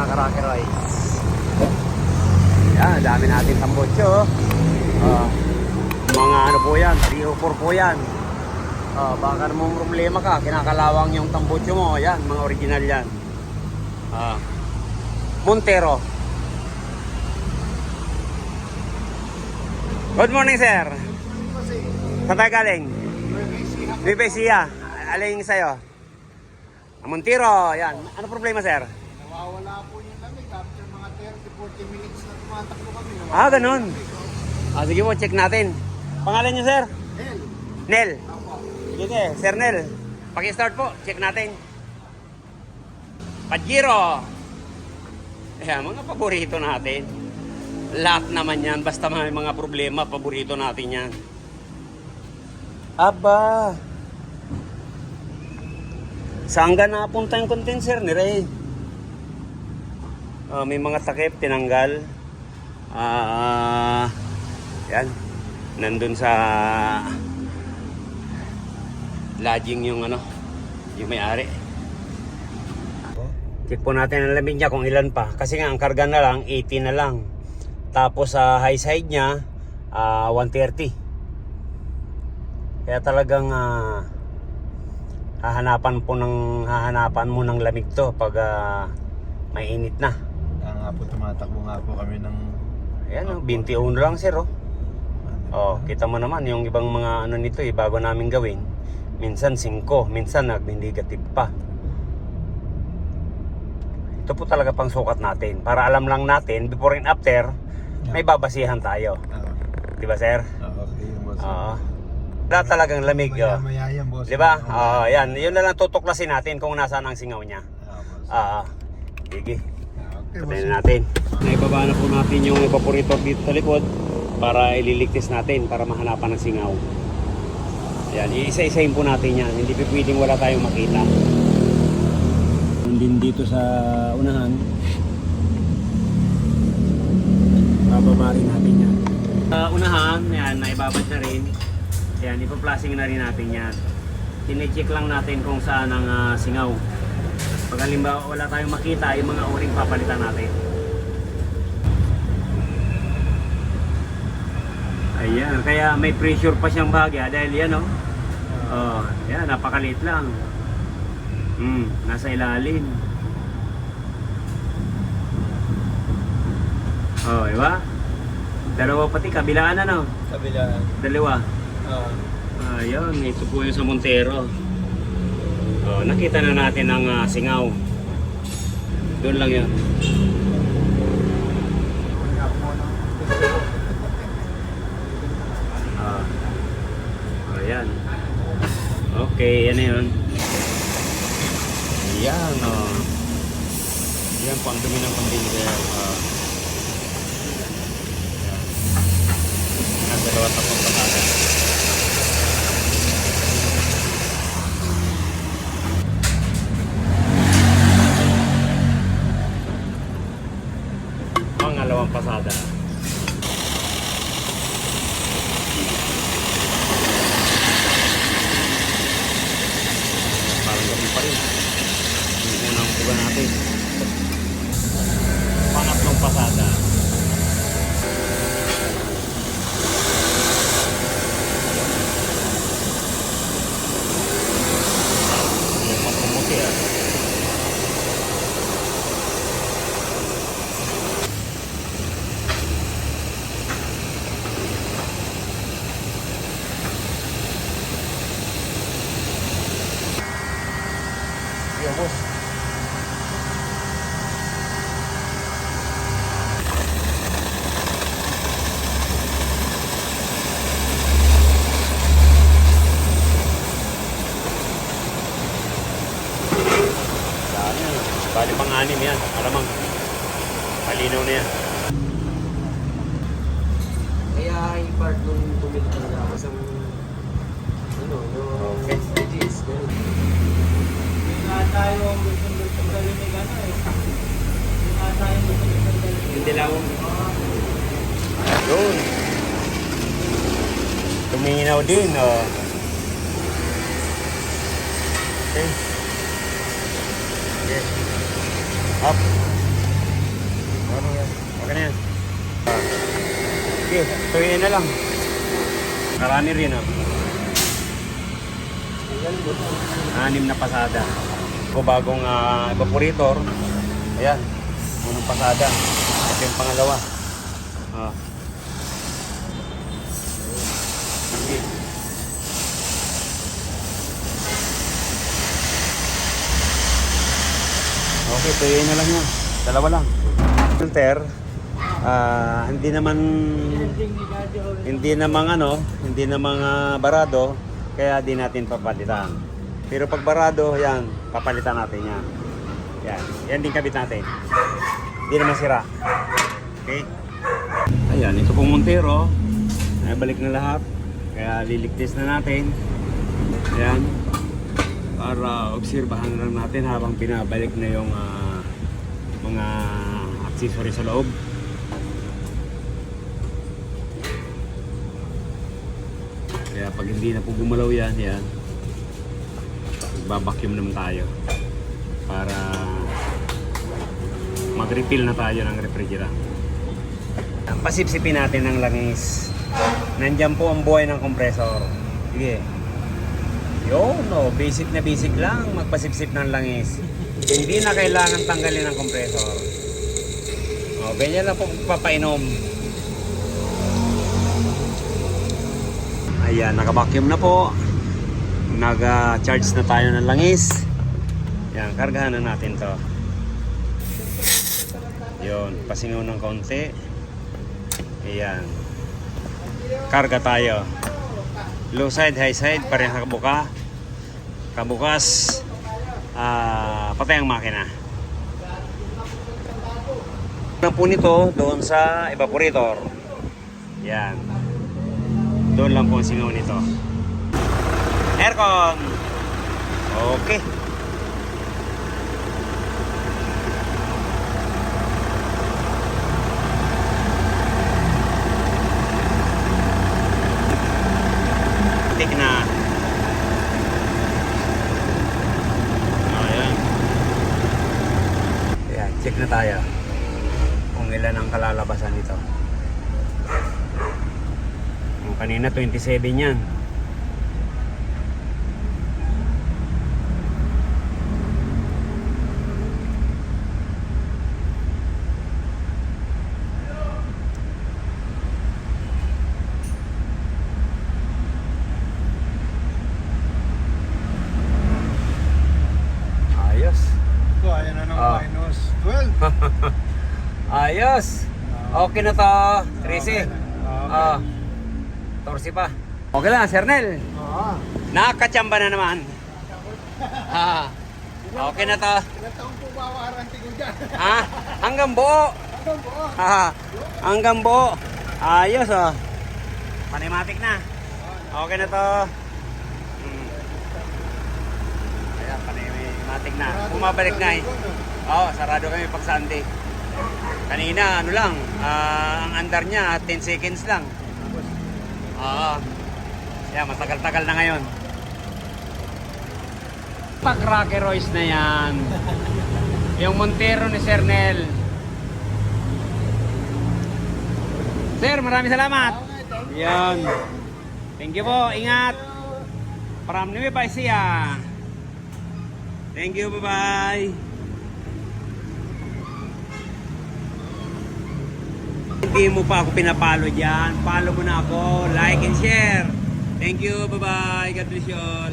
mga ka-Rocky Royce. Yan, dami natin tambutso. Mga ano po yan, 304 po yan. Baka namang problema ka, kinakalawang yung tambutso mo. Yan, mga original yan. Montero. Good morning, sir. Saan tayo galing? Nueva Ecija. Aling sa'yo? Montero. Yan. Ano problema, sir? Nawawala po yung lamig after mga 30-40 minutes na tumatakbo kami. Ganun. Sige po, check natin. Pangalan niyo, sir? Nel. Nel. Ako. Sige, Sir Nel. Paki-start po, check natin. Pajero. Ayan, mga paborito natin. Lahat naman yan, basta may mga problema, paborito natin yan. Aba. Saan ka napunta yung condenser ni Ray? May mga takip, tinanggal. Yan. Nandun sa lodging yung yung may-ari. Check po natin ang lamig niya kung ilan pa. Kasi nga ang karga na lang 80 na lang. Tapos sa high side niya 130. Kaya talagang hahanapan mo ng lamig to pag may init na. Kaya nga po tumatakbo nga po kami ng... Ayan 21 lang, sir. Kita mo naman yung ibang mga nito bago namin gawin. Minsan 5, minsan nag-negative pa. Ito po talaga pang sukat natin. Para alam lang natin, before and after, may babasihan tayo. Di ba, sir? Okay, boss. Wala talagang lamig. Maya yan, boss. Di ba? Yan. Yun na lang tutuklasin natin kung nasaan ang singaw niya. Sige. Okay, boss. Patayin natin. Naibaba na po natin yung evaporator dito sa likod para ililigtis natin para mahanapan ng singaw. Yan. Iisa-isahin po natin yan. Hindi pwedeng wala tayong makita. Din dito sa unahan. Bababa rin natin yan. Sa unahan, yan, naibabad na rin. Yan, ipa-flashing na rin natin yan. Tine-check lang natin kung saan ang singaw. Pag halimbawa wala tayong makita, yung mga o-ring papalitan natin. Ayan, kaya may pressure pa siyang bahagya dahil yan yan, napakaliit lang. Nasa ilalim. Diba? Dalawa pati, kabilaan Kabilaan. Dalawa. Ayun, ito po yung sa Montero. Nakita na natin ang singaw. Doon lang yun. Ayan. Okay, yan na yun. Yan, yan po ang dumi ng condenser. Nasa lawat na pong pasada. Pangalawang pasada. Parang gabi pa rin. Unang puga natin. Pangatlong pasada. Yung pagpumuti Yeah, boss. Bali pang-anim yan. Alamang. Malinaw na yan. Kaya yung part nung bumili talaga ako sa yung stages. tayo gustong gawin ni gano'n eh. Hindi nga tayo gustong gawin. Hindi lang. Yun. Tuminaw din, oh. Okay. Okay. Up. Okay na yan. Okay, tuwiin na lang. Karami rin, oh. 6 na pasada. Ito bagong evaporator. Ayan, unang pasada. Ito yung pangalawa. Okay. Okay, tuloy na lang yan. Dalawa lang. Filter, hindi namang barado, kaya di natin papalitan. Pero pag barado, yan, papalitan natin yan. Yan din kabit natin. Hindi naman sira. Okay? Ayan, ito pong Montero. Ay, balik na lahat. Kaya liligtis na natin. Ayan. Para obserbahan lang natin habang pinabalik na yung mga accessory sa loob. Kaya pag hindi na po gumalaw yan, magbabacuum naman tayo para mag-refill na tayo ng refrigerant. Pasipsipin natin ng langis. Nandyan po ang buhay ng compressor. Sige. Basic na basic lang, magpasipsip ng langis. Hindi na kailangan tanggalin ng compressor. Ganyan lang po papainom. Ayan, naka-vacuum na po. Nag-charge na tayo ng langis. Yan, kargahan na natin to. Yun, pasingaw ng konti. Ayan. Karga tayo. Low side, high side, pareha kabuka. Kabukas, patay ang makina. Ang po nito doon sa evaporator. Yan. Doon lang po ang singaw nito. Aircon. Okay. Tik na. Ayan. Ayan, check na tayo kung ilan ang kalalabasan nito. Yung kanina 27 yan. Minus 12. Ayos. Okay na to, Tracy. Okay. Torsi pa. Okay lang, Sir Nel. Nakakachamba na naman. Okay na to. Ilang taong po ba warranty ko dyan? Hanggang buo. Hanggang buo. Hanggang buo. Ayos, Panimatic na. Okay na to. Ayan, panimatic na. Bumabalik na sarado kami pag Sunday. Kanina, ang andar niya, 10 seconds lang. Matagal-tagal na ngayon. Pag Rocky Royce na yan. Yung Montero ni Sir Nel. Sir, maraming salamat. Yan. Thank you po. Ingat. From Nueva Ecija. Thank you. Bye-bye. Hindi mo pa ako pinapalo dyan. Follow mo na ako. Like and share. Thank you. Bye-bye. God bless you all.